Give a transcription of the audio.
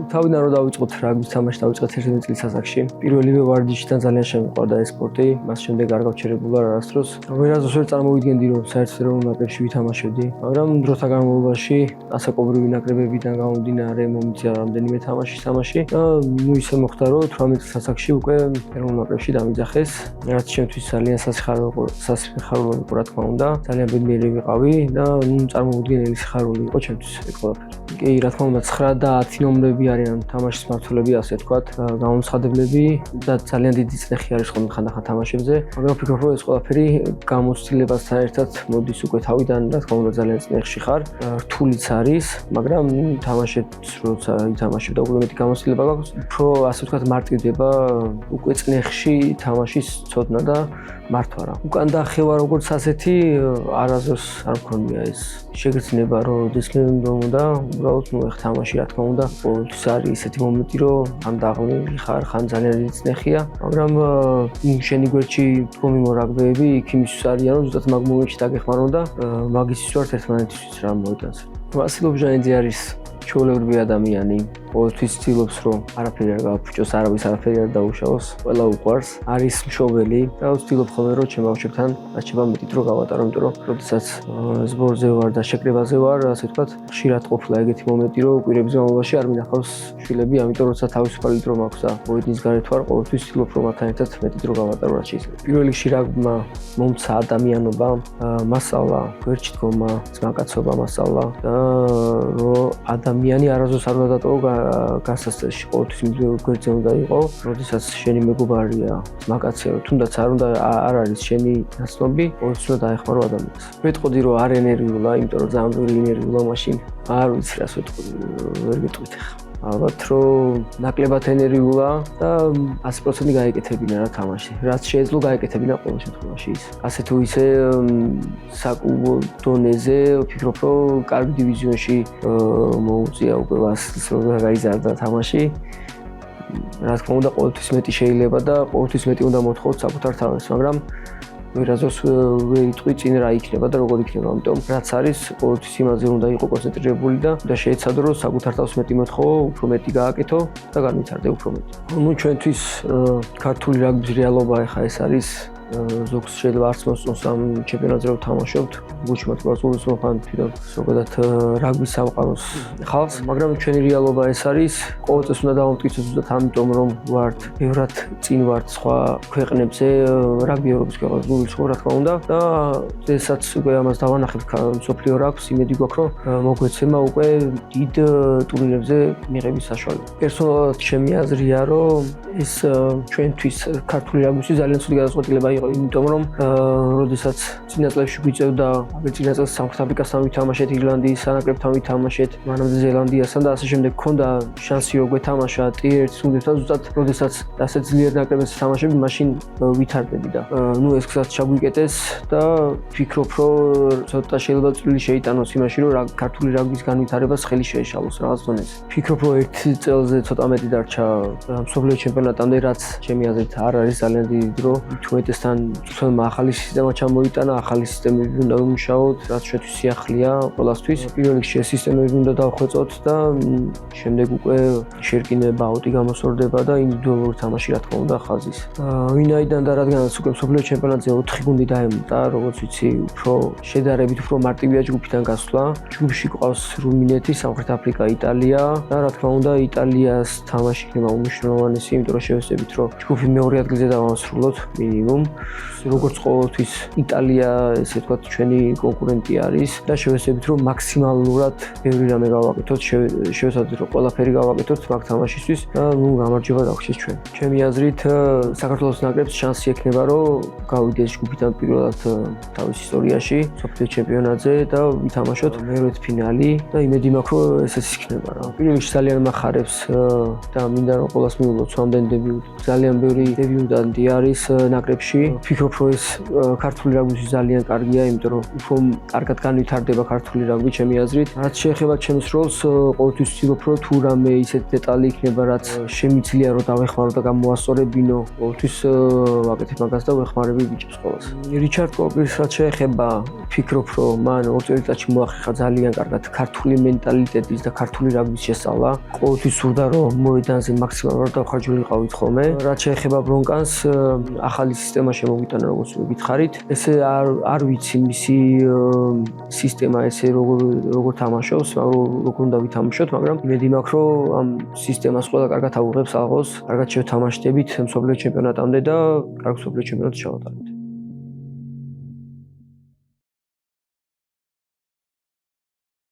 თავიდან რომ დავიწყოთ რაგბის თამაში დავიწყეთ 11 წლის ასაკში. პირველივე ვარჯიშიდან ძალიან შემიყვარდა ეს სპორტი. მას შემდეგ არ გავჩერებულა არასდროს. ვერასდროს ვერ წარმოვიდგენდი რომ საერთოდ ეროვნულ ნაკრებში ვითამაშებდი, მაგრამ დროთა განმავლობაში ასაკობრივი ნაკრებებიდან გამომდინარე მომიწია რამდენიმე თამაში სამაში და ისე მოხდა რომ 18 წლის ასაკში უკვე ეროვნულ ნაკრებში დამიძახეს. რაც ჩემთვის ძალიან სასიხარულო იყო რა თქმა უნდა. ძალიან ბედნიერი ვიყავი და წარმოვიდგენელი სიხარული იყო ჩემთვის ეს ყველაფერი. კი, რა თქმა უნდა 9 და 10 ნომრები არიან თამაშის მმართველები, ასე ვთქვათ, გამომცხადებლები და ძალიან დიდი წნეხი არის ხოლმე ხანდახან თამაშებზე, მაგრამ ვფიქრობ, რომ ეს ყველაფერი გამოცდილებასთან ერთად მოდის უკვე თავიდან, რა თქმა უნდა ძალიან წნეხში ხარ, რთულიც არის, მაგრამ თამაშებს როცა ითამაშებ და უკვე მეტი გამოცდილება გაქვს, უფრო ასე ვთქვათ მარტივდება უკვე წნეხში თამაშის ცოდნა და მართვა რა. უკან დახევა როგორც ასეთი არასდროს არ მქონია ეს შეგრძნება, რომ დისკრიმინირება და უბრალოდ ეხ თამაში რა თქმა უნდა ყოველთვის არის ესეთი მომენტი, რომ ამ დაღლილი ხარ, ხან ძალიან დიდი წნეხია, მაგრამ შენი გვერდში დგომი მორაგბეები იქ იმისთვის არიან, რომ ზუსტად მაგ მომენტში დაგეხმარონ და მაგისთვის ვართ ერთმანეთისთვის რა მოიტანს. ვასილ ობჟანიძე არის ჩვეულებრივი ადამიანი, ყოველთვის ცდილობს რომ არაფერი არ გააფუჭოს, არავის არაფერი არ დაუშავოს, ყველა უყვარს, არის მშობელი და ვცდილობ ხოლმე რომ ჩემ ბავშვებთან რაჩება მეტი დრო გავატარო, იმიტომ რომ როდესაც სპორტზე ვარ და შეკრებაზე ვარ, ასე ვთქვათ, ხშირად ყოფილა ეგეთი მომენტი, რომ კვირების განმავლობაში არ მინახავს შვილები, ამიტომ როცა თავისუფალი დრო მაქვს და მოედნის გარეთ ვარ, ყოველთვის ვცდილობ რომ მათთან ერთად მეტი დრო გავატარო რაც შეიძლება. პირველ რიგში რაგბმა მომცა ადამიანობა, მასალა, გვერდში დგომა, ძმაკაცობა მასალა და რომ ადამიანი არასდროს არ უნდა დატოვო გასასწრებში, ყოველთვის გვერდზე უნდა იყო, როდესაც შენი მეგობარია, მაგაცია, თუნდაც არ არის შენი ნაცნობი, ყოველთვის უნდა დაეხმარო ადამიანს. ვეტყოდი რომ არ ენერგიულა, იმიტომ რომ ძალიან ბევრი ენერგიულა მაშინ, არ ვიცი რას ვეტყოდი, ვერ გეტყვით ახლა. ალბათ რომ ნაკლებად ენერგიულა და 100% გაეკეთებინა რა თამაში. რაც შეეძლო გაეკეთებინა ყოველ შემთხვევაში ის. ასე თუ ისე საკლუბო დონეზე ვფიქრობ რომ კარგი დივიზიონში მოუწია უკვე ვასილს რომ გაიზარდა თამაში. რა თქმა უნდა ყოველთვის მეტი შეიძლება და ყოველთვის მეტი უნდა მოთხოვოთ საკუთარ თავს, მაგრამ ვერასდროს ვერ იტყვი წინ რა იქნება და როგორ იქნება, ამიტომ რაც არის ყოველთვის იმაზე უნდა იყო კონცენტრირებული და შეეცადო რომ საკუთარ თავს მეტი მოთხოვო, უფრო მეტი გააკეთო და განვითარდე უფრო მეტი. ნუ ჩვენთვის ქართული რაგბის რეალობა ახლა ეს არის ზოგს შეიძლება არც მოსწონს ამ ჩემპიონატზე რომ ვთამაშობთ, გულშემატკივრს ვუხმობ თვითონ ზოგადად რაგბის სამყაროს ხალხს, მაგრამ ჩვენი რეალობა ეს არის, ყოველწელს უნდა დავამტკიცოთ ზუსტად ამიტომ რომ ვართ ბევრად წინ ვართ სხვა ქვეყნებზე, რაგბი ევროპის ქვეყნებს გულისხმობ რა თქმა უნდა და წესაც უკვე ამას დავანახებთ მსოფლიო რაგბს, იმედი გვაქვს რომ მოგვეცემა უკვე დიდ ტურნირებზე მიღების საშუალება. პერსონალურად ჩემი აზრია რომ ეს ჩვენთვის ქართული რაგბისთვის ძალიან ცუდი გადაწყვეტილება იყო, იმიტომ რომ როდესაც წინა წლებში გვიწევდა, წინა წელს სამხრეთ აფრიკასთან ვითამაშეთ, ირლანდიის სანაკრებთან ვითამაშეთ, მანამდე ზელანდიასთან და ასე შემდეგ გქონდა შანსი რომ გვეთამაშა T1-ის გუნდებთან, ზუსტად როდესაც ასეთ ძლიერ ნაკრებებს თამაშები, მაშინ ვითარდები და ნუ ეს გზაც ჩაგვიკეტეს და ვფიქრობ რომ ცოტა შეიძლება წვლილი შეიტანოს იმაში, რომ ქართული რაგბის განვითარებას ხელი შეეშალოს რაღაც დონეზე. ვფიქრობ რომ ერთ წელზე ცოტა მეტი დარჩა მსოფლიო ჩემპიონატამდე, რაც ჩემი აზრით არ არის ძალიან დიდი დრო. თუმეტესთან თვითონ ახალი სისტემა ჩამოიტანა, ახალი სისტემები უნდა ვიმუშაოთ, რაც შეთვის სიახლეა ყველასთვის. პირველ რიგში ეს სისტემები უნდა დავხვეწოთ და შემდეგ უკვე შერკინე ბაუტი გამოსორდება და ინდივიდუალური თამაში რა თქმა უნდა ხაზის. ვინაიდან და რადგანაც უკვე მსოფლიო ჩემპიონატზე 4 გუნდი დაემატა, როგორც ვიცი, უფრო შედარებით უფრო მარტივია ჯგუფიდან გასვლა. ჯგუფში გვყავს რუმინეთი, სამხრეთ აფრიკა, იტალია და რა თქმა უნდა იტალიას თამაში იქნება უმნიშვნელოვანესი, იმიტომ რომ შევეცდებით რომ ჯგუფი მეორე ადგილზე დავასრულოთ მინიმუმ. როგორც ყოველთვის იტალია ესე ვთქვათ ჩვენი კონკურენტი არის და შევეცდებით რომ მაქსიმალურად ბევრი რამე გავაკეთოთ, შევეცადოთ რომ ყველაფერი გავაკეთოთ მაგ თამაშისთვის და ნუ გამარჯვება დაგვჭირს ჩვენ. ჩემი აზრით საქართველოს ნაკრებს შანსი ექნება რომ გავიდეს ჯგუფიდან პირველად თავის ისტორიაში მსოფლიო ჩემპიონატზე და ვითამაშოთ მეორე ფინალი და იმედი მაქვს რომ ესეც იქნება რა. პირველ რიგში ძალიან მახარებს და მინდა რომ ყველას მიულოთ სამდენ დებიუტი. ძალიან ბევრი დებიუტანტი არის ნაკრებში ვფიქრობ, რომ ეს ქართული რაგბისთვის ძალიან კარგია, იმიტომ რომ უფრო კარგად განვითარდება ქართული რაგბი ჩემი აზრით. რაც შეეხება ჩემს როლს, ყოველთვის ვცდილობ, რომ თუ რამე ისეთ დეტალი იქნება, რაც შემიძლია რომ დავეხმარო და გამოასწორებინო, ყოველთვის ვაკეთებ მაგას და ვეხმარები ბიჭებს ყოველს. რიჩარდ კოპის რაც შეეხება, ვფიქრობ, რომ მან 2 წელიწადში მოახერხა ძალიან კარგად ქართული მენტალიტეტის და ქართული რაგბის შესწავლა. ყოველთვის სურდა, რომ მოედანზე მაქსიმალურად დავხარჯული ყავით ხოლმე. რაც შეეხება ბრონკანს, ახალი სისტემა შემოგვიტანა, როგორც გითხარით. ესე არ ვიცი მისი სისტემა ესე როგორ თამაშობს, როგორ უნდა ვითამაშოთ, მაგრამ იმედი მაქვს, რომ ამ სისტემას ყველა კარგად აუღებს აღოს, კარგად შევთამაშდებით მსოფლიო ჩემპიონატამდე და კარგ მსოფლიო ჩემპიონატს ჩავატარებთ.